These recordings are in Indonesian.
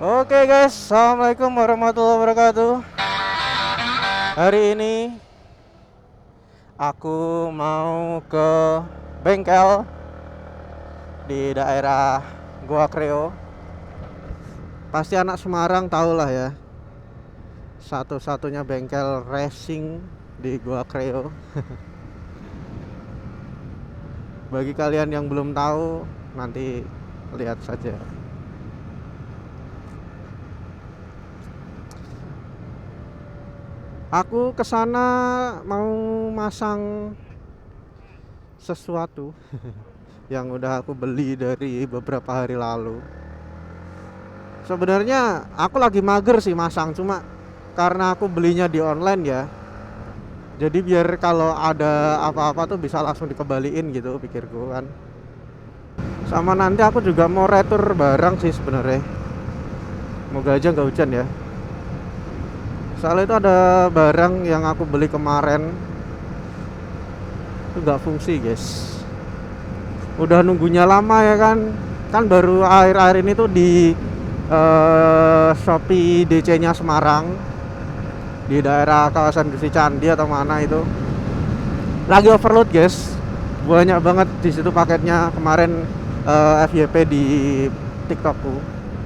Oke guys, assalamualaikum warahmatullahi wabarakatuh. Hari ini aku mau ke bengkel di daerah Goa Kreo. Pasti anak Semarang tahu lah ya, satu-satunya bengkel racing di Goa Kreo. Bagi kalian yang belum tahu, nanti lihat saja. Aku kesana mau masang sesuatu yang udah aku beli dari beberapa hari lalu. Sebenarnya aku lagi mager sih masang, cuma karena aku belinya di online ya. Jadi biar kalau ada apa-apa tuh bisa langsung dikembaliin gitu pikirku kan. Sama nanti aku juga mau retur barang sih sebenarnya. Moga aja nggak hujan ya. Soalnya itu ada barang yang aku beli kemarin itu nggak fungsi guys. Udah nunggunya lama ya kan. Kan baru akhir-akhir ini tuh di Shopee DC-nya Semarang di daerah kawasan Gusti Candi atau mana itu lagi overload guys, banyak banget di situ paketnya kemarin. FYP di TikTokku,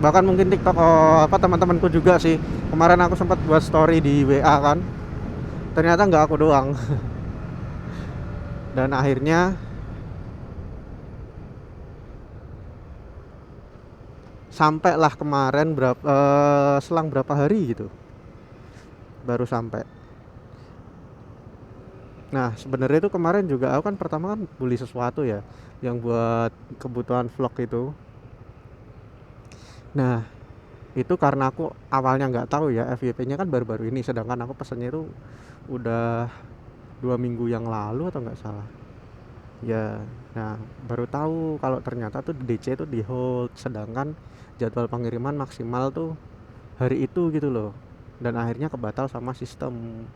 bahkan mungkin TikTok teman-temanku juga sih. Kemarin aku sempat buat story di WA kan, ternyata nggak aku doang. Dan akhirnya sampailah kemarin selang berapa hari gitu baru sampai. Nah sebenarnya itu kemarin juga aku kan pertama kan beli sesuatu ya yang buat kebutuhan vlog itu. Nah itu karena aku awalnya nggak tahu ya FYP-nya kan baru-baru ini, sedangkan aku pesannya itu udah 2 minggu yang lalu atau nggak salah ya. Nah baru tahu kalau ternyata tuh DC itu di hold, sedangkan jadwal pengiriman maksimal tuh hari itu gitu loh, dan akhirnya kebatal sama sistem.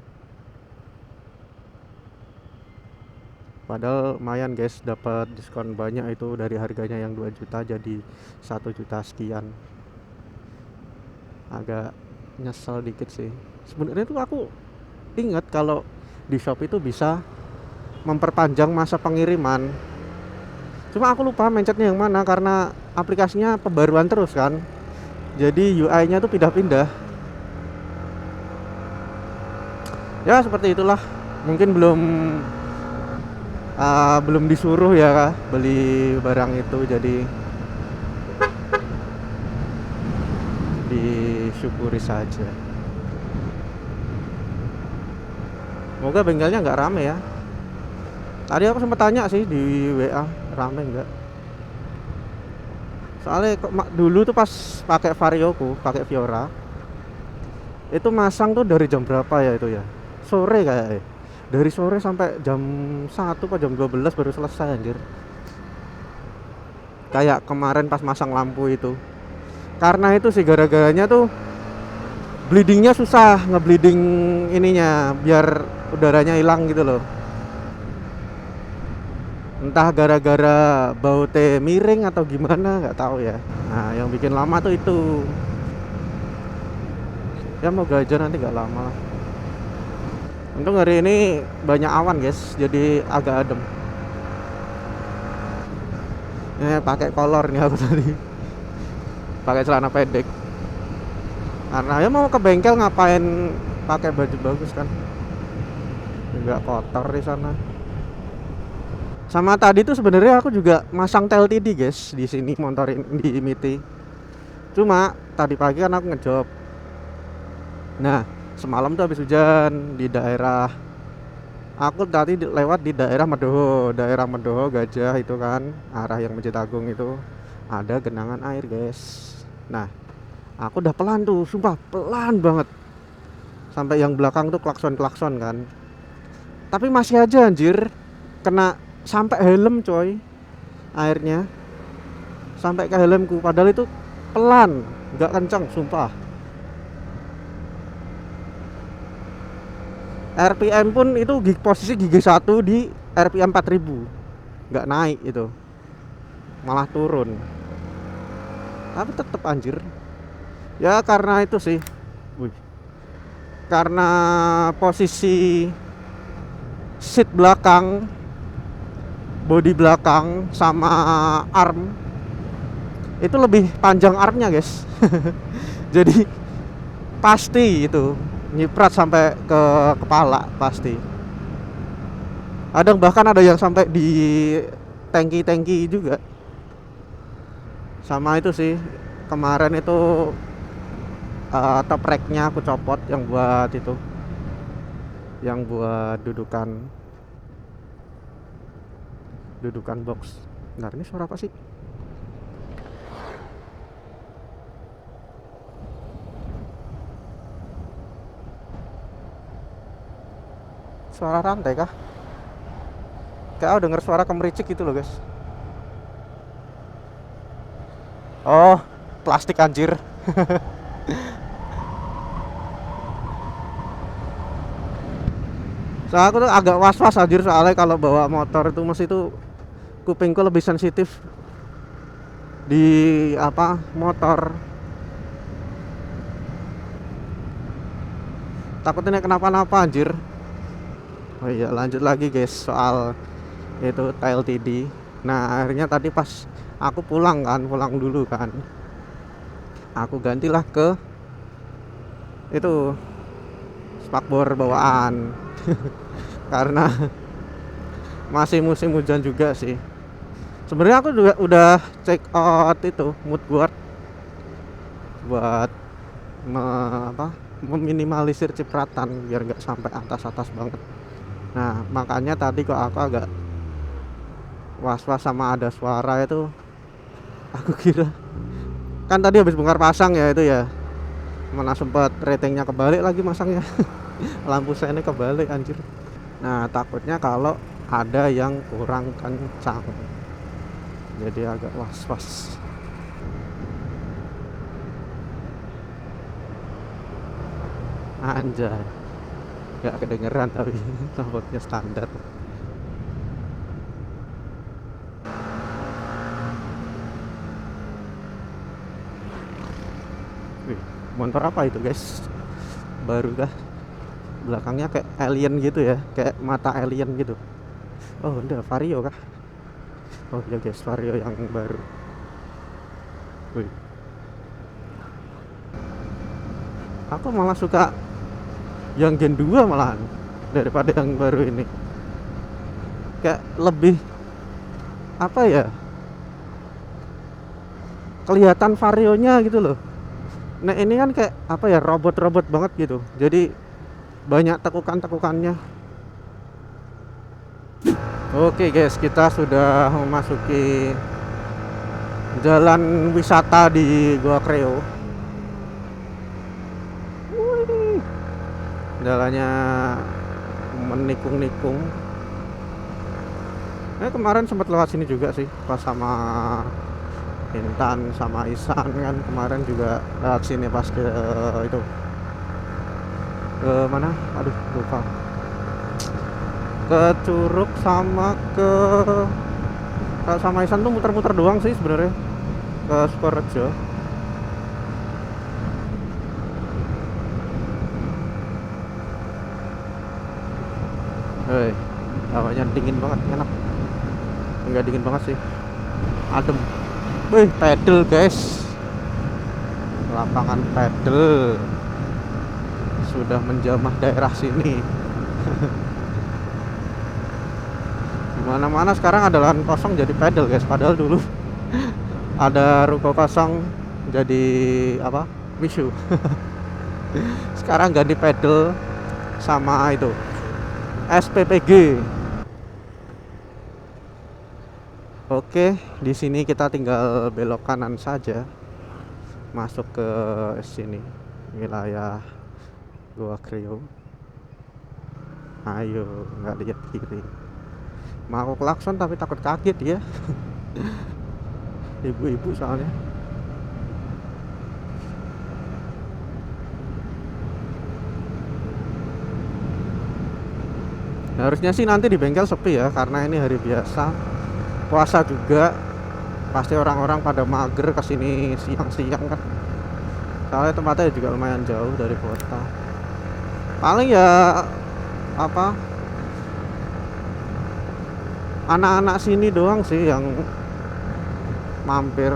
Padahal lumayan guys, dapat diskon banyak itu, dari harganya yang 2 juta jadi 1 juta sekian. Agak nyesel dikit sih. Sebenarnya tuh aku ingat kalau di shop itu bisa memperpanjang masa pengiriman. Cuma aku lupa mencetnya yang mana karena aplikasinya pembaruan terus kan. Jadi UI-nya tuh pindah-pindah. Ya seperti itulah. Mungkin belum disuruh ya beli barang itu, jadi disyukuri saja. Semoga bengkelnya nggak rame ya. Tadi aku sempat tanya sih di WA, rame nggak? Soalnya dulu tuh pas pakai Varioku, pakai Viora, itu masang tuh dari jam berapa ya itu ya? Sore kayak. Dari sore sampai jam 1 atau jam 12 baru selesai anjir. Kayak kemarin pas masang lampu itu. Karena itu sih gara-garanya tuh bleedingnya susah, ngebleeding ininya biar udaranya hilang gitu loh. Entah gara-gara bautnya miring atau gimana nggak tahu ya. Nah yang bikin lama tuh itu. Ya moga aja nanti nggak lama lah. Untung hari ini banyak awan guys, jadi agak adem. Pakai kolor nih aku tadi, pakai celana pendek. Karena ya mau ke bengkel ngapain pakai baju bagus kan? Nggak kotor di sana. Sama tadi tuh sebenarnya aku juga masang TLTD guys di sini, motor ini di Miti. Cuma tadi pagi kan aku ngejob. Nah semalam tuh habis hujan di daerah, aku tadi lewat di daerah Medoho Gajah itu kan, arah yang Masjid Agung itu ada genangan air guys. Nah aku udah pelan tuh, sumpah pelan banget, sampai yang belakang tuh klakson kan, tapi masih aja anjir kena sampai helm coy, airnya sampai ke helmku, padahal itu pelan, nggak kencang sumpah. RPM pun itu posisi gigi 1 di RPM 4000, nggak naik itu, malah turun. Tapi tetep anjir Ya karena itu sih. Wih. Karena posisi seat belakang, bodi belakang sama arm itu lebih panjang armnya guys. Jadi pasti itu nyiprat sampai ke kepala pasti. Bahkan ada yang sampai di tangki juga. Sama itu sih kemarin itu top racknya aku copot yang buat itu, yang buat dudukan box. Bentar, ini suara apa sih? Suara rantai kah? Kayak aku denger suara kemericik gitu loh guys. Oh, plastik anjir. Soalnya aku tuh agak was-was anjir, soalnya kalau bawa motor itu mesti itu kupingku lebih sensitif di apa motor. Takutnya kenapa-napa anjir. Oh iya, lanjut lagi guys soal itu TLTD. Nah akhirnya tadi pas aku pulang dulu kan, aku gantilah ke itu spakbor bawaan. Karena masih musim hujan juga sih. Sebenarnya aku juga udah check out itu mood board buat meminimalisir cipratan biar nggak sampai atas banget. Nah makanya tadi kok aku agak was-was sama ada suara itu. Aku kira kan tadi habis bongkar pasang ya itu ya, mana sempat ratingnya kebalik lagi masangnya. Lampu saya ini kebalik anjir. Nah takutnya kalau ada yang kurang kencang, jadi agak was-was. Anjay, gak kedengeran tapi lampunya standar. Wih, motor apa itu guys? Baru kah? Belakangnya kayak alien gitu ya, kayak mata alien gitu. Oh udah Vario kah? Oh iya guys, Vario yang baru. Wih. Aku malah suka yang Gen 2 malahan daripada yang baru ini. Kayak lebih apa ya, kelihatan varionya gitu loh. Nah ini kan kayak apa ya, robot banget gitu, jadi banyak tekukannya. Oke guys, kita sudah memasuki jalan wisata di Goa Kreo. Jalannya menikung-nikung. Kemarin sempat lewat sini juga sih pas sama Intan sama Isan kan, kemarin juga lewat sini pas ke itu ke mana, aduh lupa, ke Curug sama sama Isan tuh muter-muter doang sih sebenarnya ke Sukorejo. Hawanya dingin banget, enak. Enggak dingin banget sih, adem. Wih, pedal guys, lapangan pedal sudah menjamah daerah sini. Dimana-mana sekarang ada lahan kosong jadi pedal guys, padahal dulu ada ruko kosong jadi apa, wisu. Sekarang ganti pedal sama itu SPPG. Oke, di sini kita tinggal belok kanan saja masuk ke sini, wilayah Goa Kreo. Ayo, nggak lihat kiri. Mau aku klakson tapi takut kaget ya. Ibu-ibu soalnya. Harusnya sih nanti di bengkel sepi ya, karena ini hari biasa, puasa juga. Pasti orang-orang pada mager kesini siang-siang kan. soalnya tempatnya juga lumayan jauh dari kota. Paling ya apa, anak-anak sini doang sih yang mampir.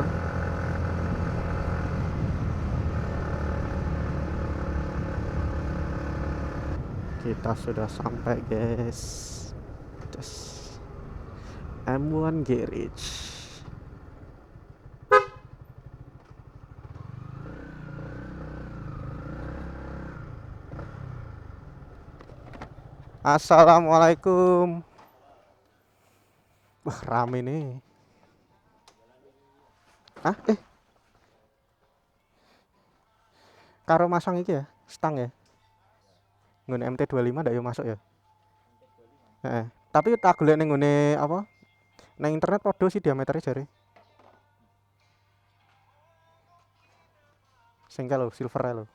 Kita sudah sampai guys. Just M1 Garage. Assalamualaikum. Wah, rame nih. Ah, karo masang iki ya, stang ya. Ngene MT25 ndak yo masuk ya. Heeh. Tapi tak golek ning ngene apa? Nang internet podo sih diameternya jare. Sing lho, silver lho.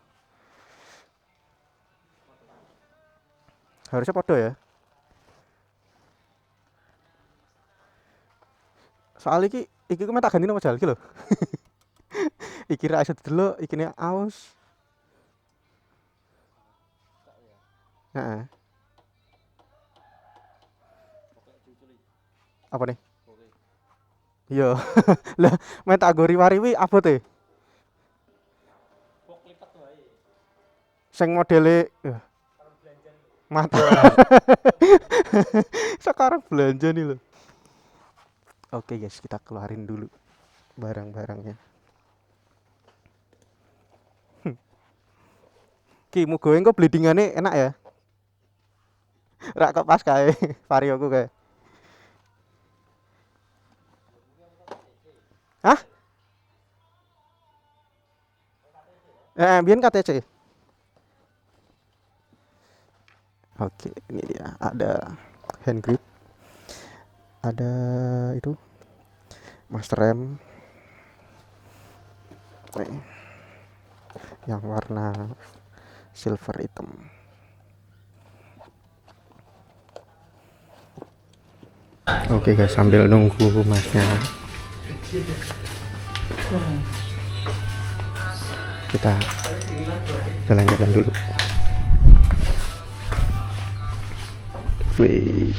Harusnya podo ya. Soal iki ku tak ganti nomor jal iki lho. Iki ra iso didelok, iki ne aus. Heeh. Apa nih? Iya. Lah, main tak go riwari abote. Sing modele mata. Sekarang belanja nih loh. Oke guys, kita keluarin dulu barang-barangnya. Ki mugo engko bleedingane enak ya. Rak kok pas kae varioku kae. Hah? Biyen KTC. Oke, ini dia. Ada hand grip. Ada itu master rem. Yang warna silver hitam. Oke guys, sambil nunggu masnya kita jalan-jalan dulu. Wih,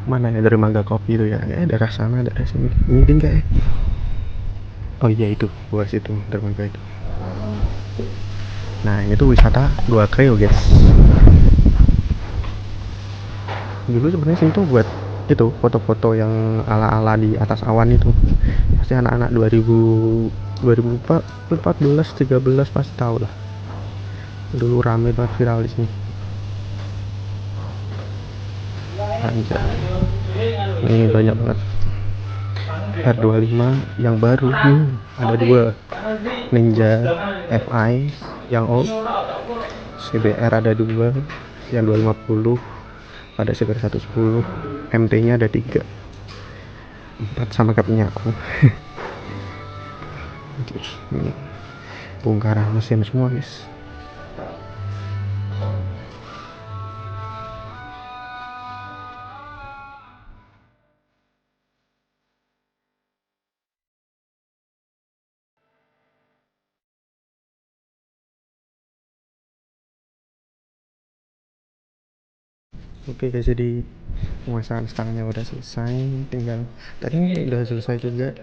mana ya dermaga kopi itu ya? Daerah sana, daerah sini. Ini enggak ya? Oh iya itu, buat situ dermaga itu. Nah ini tuh wisata Gua Kreo guys. Dulu sebenarnya sini tuh buat itu foto-foto yang ala-ala di atas awan itu. Pasti anak-anak 2014 13 pasti tahu lah. Dulu rame banget, viral di sini. Anjay. Ini banyak banget. R25 yang baru ada dua. Ninja Fi yang old. CBR ada dua, yang 250. Ada CBR 110. MT-nya ada 3. 4 sama kayak punya aku. Ini bongkaran mesin semua guys. Oke guys, jadi pemasangan stangnya udah selesai, tinggal tadi udah selesai juga.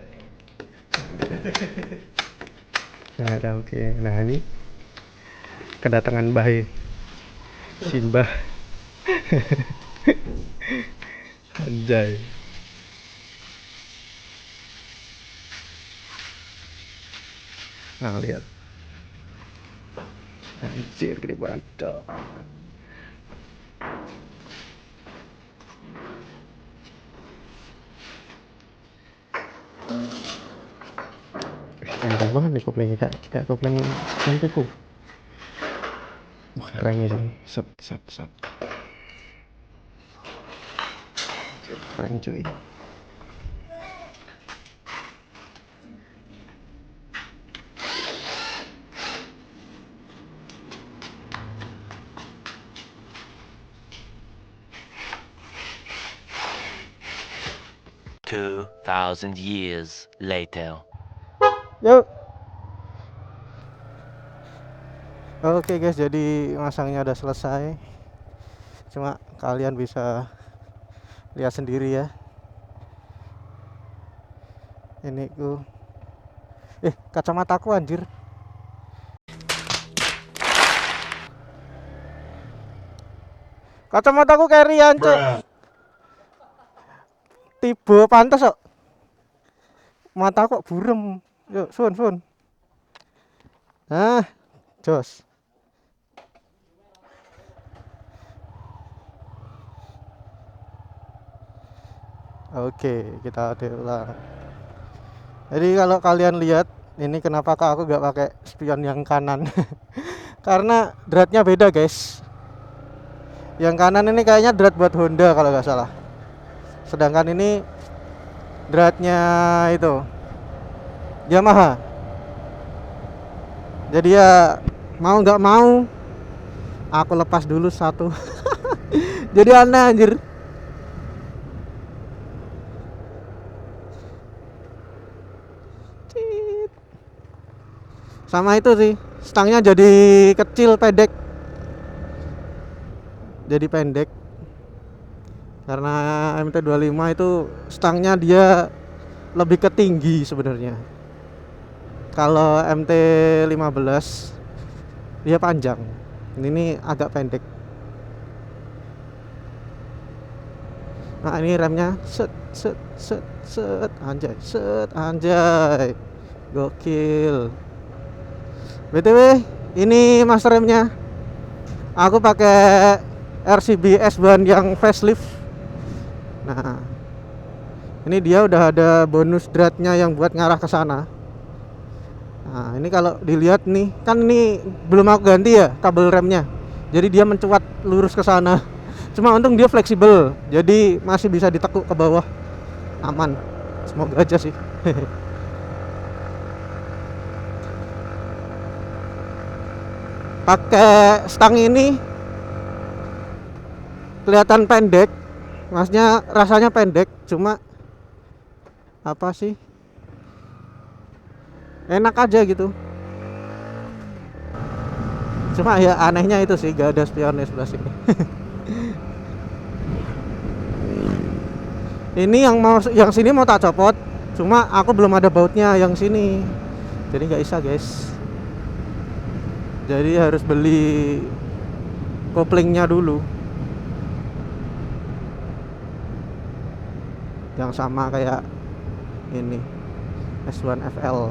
Nah, ada oke. Nah, ini kedatangan Mbah Simbah. Anjay. Nah, lihat. Anjir, gede banget. 'Enteng banget nih koplingnya, kayak kopling MT-ku. Wah, kerennya sih. Set set set. Keren cuy. 2,000 years later. Yuk. Oke guys, jadi masangnya udah selesai. Cuma kalian bisa lihat sendiri ya. Ini ku kacamataku anjir. Kacamataku carryan, Cuk. Tiba pantes kok. Mata kok burem. Yuk, sun. Nah, jos. Oke, kita ulang. Jadi kalau kalian lihat, ini kenapa aku gak pakai spion yang kanan? Karena dratnya beda, guys. Yang kanan ini kayaknya drat buat Honda kalau nggak salah. Sedangkan ini dratnya itu Yamaha. Jadi ya mau nggak mau aku lepas dulu satu. Jadi aneh anjir. Sama itu sih, stangnya jadi kecil, pendek. Jadi pendek. Karena MT25 itu stangnya dia lebih ke tinggi sebenarnya. Kalau MT15 dia panjang. Ini agak pendek. Nah, ini remnya set anjay. Gokil. BTW, ini master remnya. Aku pakai RCB S1 yang facelift. Nah, ini dia udah ada bonus dratnya yang buat ngarah ke sana. Nah, ini kalau dilihat nih, kan ini belum aku ganti ya kabel remnya. Jadi dia mencuat lurus ke sana. Cuma untung dia fleksibel, jadi masih bisa ditekuk ke bawah. Aman. Semoga aja sih. Pakai stang ini kelihatan pendek, maksudnya rasanya pendek, cuma apa sih, enak aja gitu. Cuma ya anehnya itu sih, gak ada spionnya sebelah sini. Ini yang sini mau tak copot, cuma aku belum ada bautnya yang sini, jadi nggak bisa guys. Jadi harus beli koplingnya dulu yang sama kayak ini S1 FL.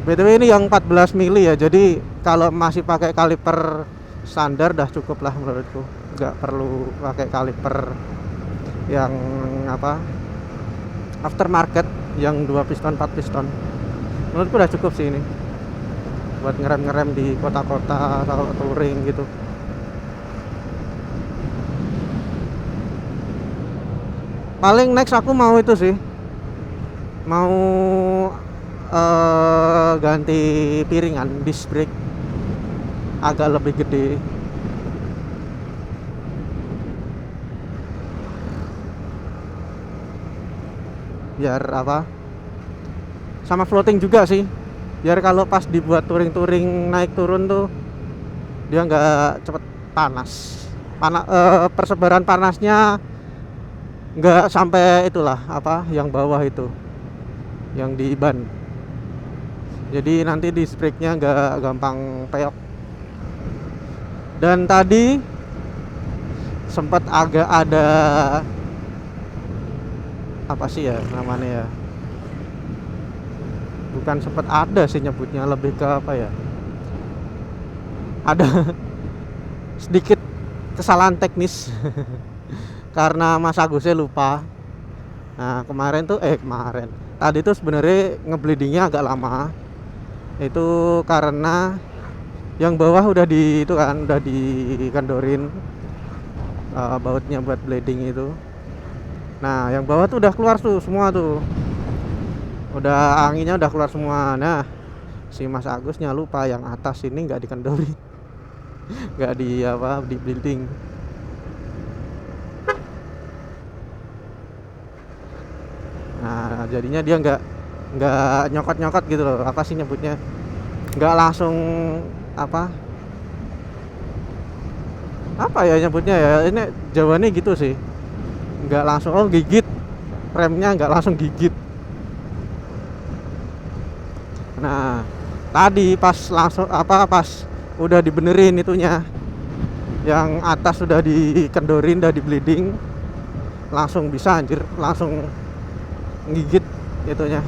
BTW ini yang 14 mili ya, jadi kalau masih pakai kaliper standar dah cukup lah menurutku, nggak perlu pakai kaliper yang apa aftermarket yang 2 piston 4 piston. Menurutku udah cukup sih ini buat ngerem di kota-kota kalau touring gitu. Paling next aku mau itu sih, mau ganti piringan disc brake agak lebih gede. Biar apa, sama floating juga sih, biar kalau pas dibuat touring naik turun tuh dia nggak cepet panas. Persebaran panasnya nggak sampai itulah apa yang bawah itu, yang di ban. Jadi nanti di brake-nya nggak gampang peyok. Dan tadi sempat agak ada apa sih ya namanya ya, bukan sempat ada sih nyebutnya, lebih ke apa ya, ada sedikit kesalahan teknis. Karena Mas Agusnya lupa. Nah kemarin tadi tuh sebenarnya ngebleedingnya agak lama. Itu karena yang bawah udah dikendorin bautnya buat bleeding itu. Nah yang bawah tuh udah keluar tuh semua tuh, udah anginnya udah keluar semua. Nah si Mas Agusnya lupa yang atas ini nggak dikendori. Nggak di bleeding. Nah jadinya dia nggak nggak nyokot-nyokot gitu loh, apa sih nyebutnya, nggak langsung apa apa ya nyebutnya ya, ini jawabannya gitu sih, nggak langsung gigit, remnya nggak langsung gigit. Nah tadi pas langsung pas udah dibenerin itunya, yang atas sudah dikendorin, udah di bleeding, langsung bisa anjir, langsung gigit itunya,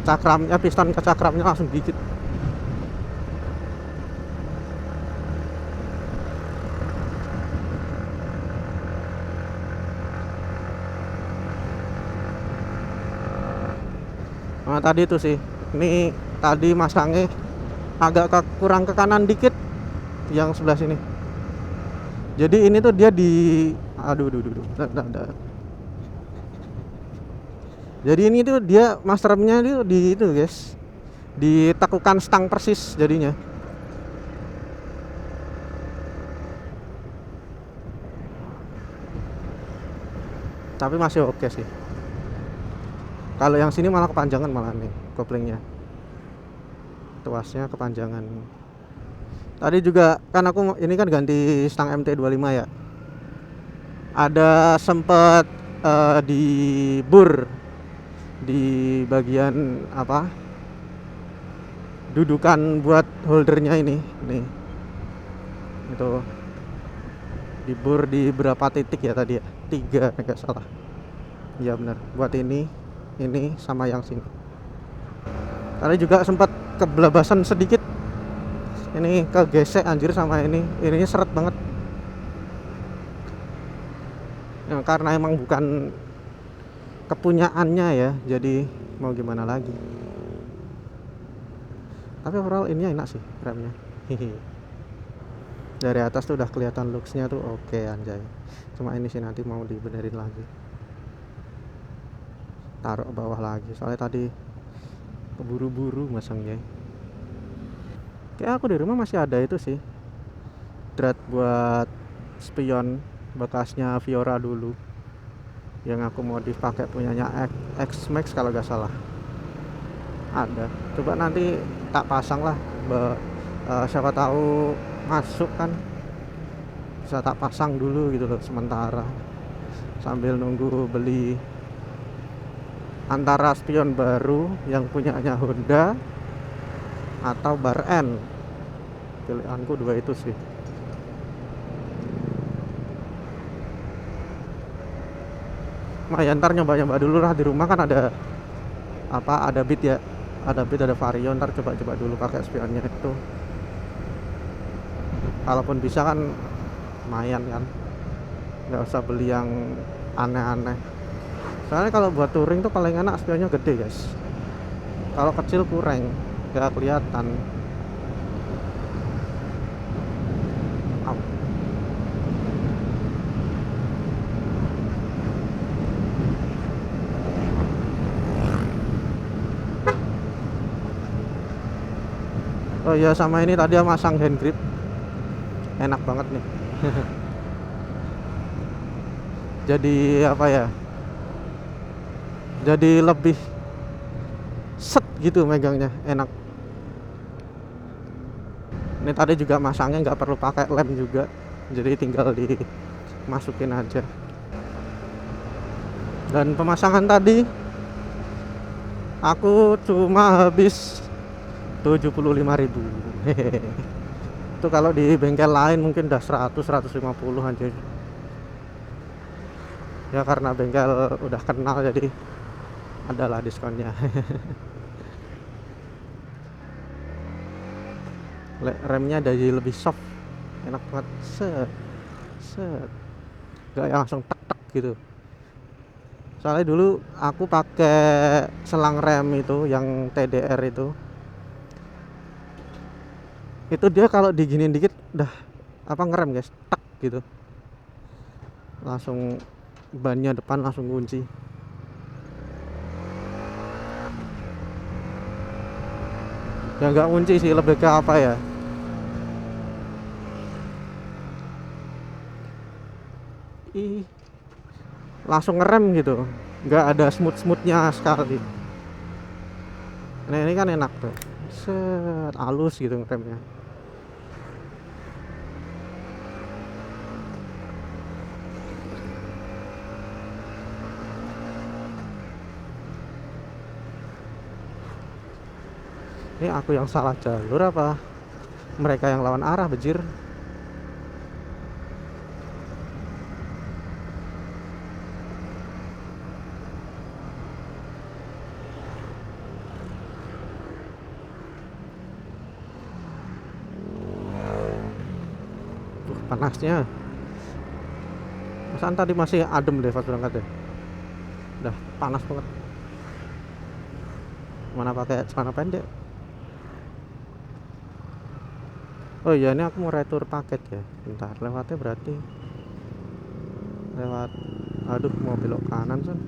cakramnya, piston ke cakramnya langsung gigit. Nah tadi itu sih, ini tadi masangnya agak kurang ke kanan dikit yang sebelah sini. Jadi ini tuh dia aduh. Jadi ini tuh dia masternya itu itu guys, ditekukan stang persis jadinya. Tapi masih oke sih. Kalau yang sini malah kepanjangan malah nih koplingnya, tuasnya kepanjangan. Tadi juga kan aku ini kan ganti stang MT25 ya, ada sempet di bur di bagian apa dudukan buat holdernya ini nih, itu dibur di berapa titik ya tadi ya, 3 enggak salah, iya benar, buat ini sama yang sini. Tadi juga sempat kebelabasan sedikit, ini kegesek anjir sama ininya seret banget ya, karena emang bukan kepunyaannya ya, jadi mau gimana lagi. Tapi overall ini enak sih remnya. Dari atas tuh udah kelihatan looksnya tuh oke anjay. Cuma ini sih nanti mau dibenerin lagi, taruh bawah lagi, soalnya tadi keburu-buru masangnya. Kayak aku di rumah masih ada itu sih, drat buat spion bekasnya Viora dulu, yang aku modif pakai punyanya X-Max kalau gak salah, ada. Coba nanti tak pasang lah, siapa tahu masuk kan, bisa tak pasang dulu gitu loh sementara, sambil nunggu beli antara spion baru yang punyanya Honda atau bar N. Pilihanku dua itu sih. Ya ntar nyoba-nyoba dulu lah, di rumah kan ada ada Beat ya, ada Beat, ada Vario, ntar coba-coba dulu pakai spionnya itu. Kalaupun bisa kan lumayan kan, nggak usah beli yang aneh-aneh. Soalnya kalau buat touring tuh paling enak spionnya gede guys, kalau kecil kurang, nggak kelihatan. Oh iya, sama ini tadi masang hand grip, enak banget nih. Jadi apa ya, jadi lebih set gitu megangnya, enak. Ini tadi juga masangnya nggak perlu pakai lem juga, jadi tinggal dimasukin aja. Dan pemasangan tadi aku cuma habis 75.000. Itu kalau di bengkel lain mungkin udah 100-150 anjir. Ya karena bengkel udah kenal jadi adalah diskonnya. Remnya jadi lebih soft, enak banget, set gak yang langsung tek gitu. Soalnya dulu aku pakai selang rem itu yang TDR itu dia kalau diginin dikit udah ngerem guys, tek gitu, langsung bannya depan langsung kunci. Ya nggak kunci sih, lebih ke apa ya, langsung ngerem gitu. nggak ada smooth-smoothnya sekali. Nah ini kan enak tuh, set halus gitu ngeremnya. Ini aku yang salah jalur apa mereka yang lawan arah bejir? Panasnya. Masaan tadi masih adem deh pas berangkat deh. Udah panas banget. Mana pakai celana pendek? Oh iya, ini aku mau retur paket ya. Bentar, lewatnya berarti lewat, aduh mau belok kanan son.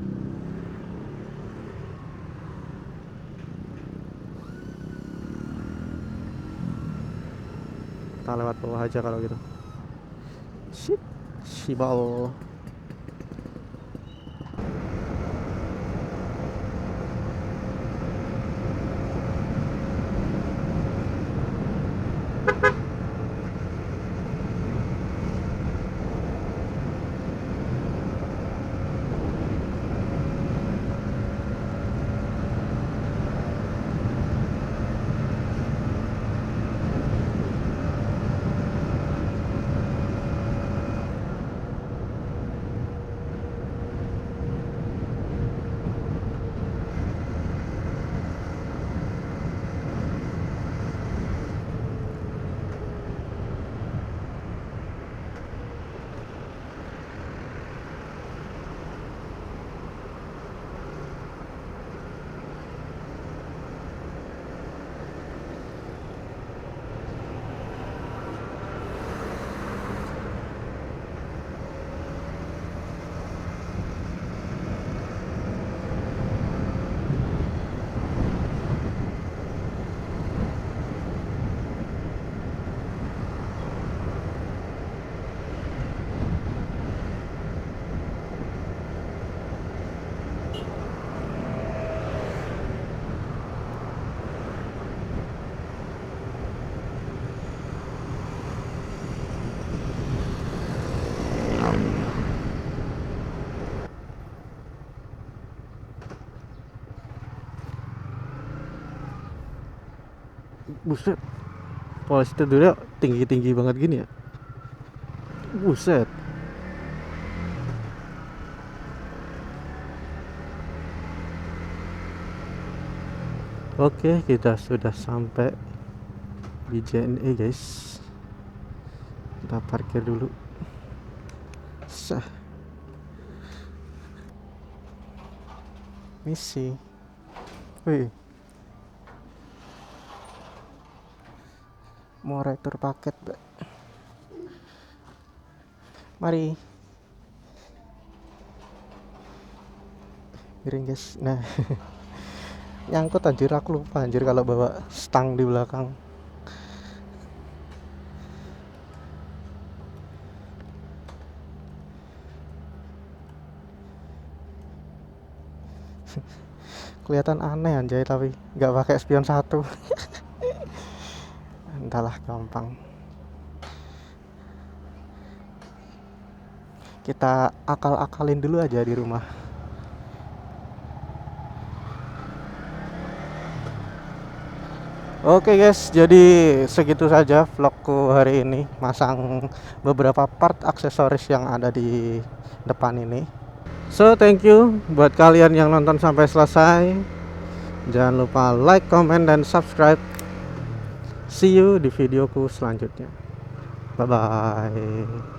Kita lewat bawah aja kalau gitu. Shit, sibal. Buset, polisi tidurnya tinggi-tinggi banget gini ya. Buset. Oke, kita sudah sampai di JNE guys. Kita parkir dulu. Sah. Misi. Wih. Mau retur paket, Mbak. Mari. Miring guys. Nah. Nyangkut anjir, aku lupa anjir kalau bawa stang di belakang. Kelihatan aneh anjay, tapi nggak pakai spion 1. Entahlah, gampang. Kita akal-akalin dulu aja di rumah. Oke guys, jadi segitu saja vlogku hari ini. Masang beberapa part aksesoris yang ada di depan ini. So thank you buat kalian yang nonton sampai selesai. Jangan lupa like, comment, dan subscribe. See you di videoku selanjutnya. Bye bye.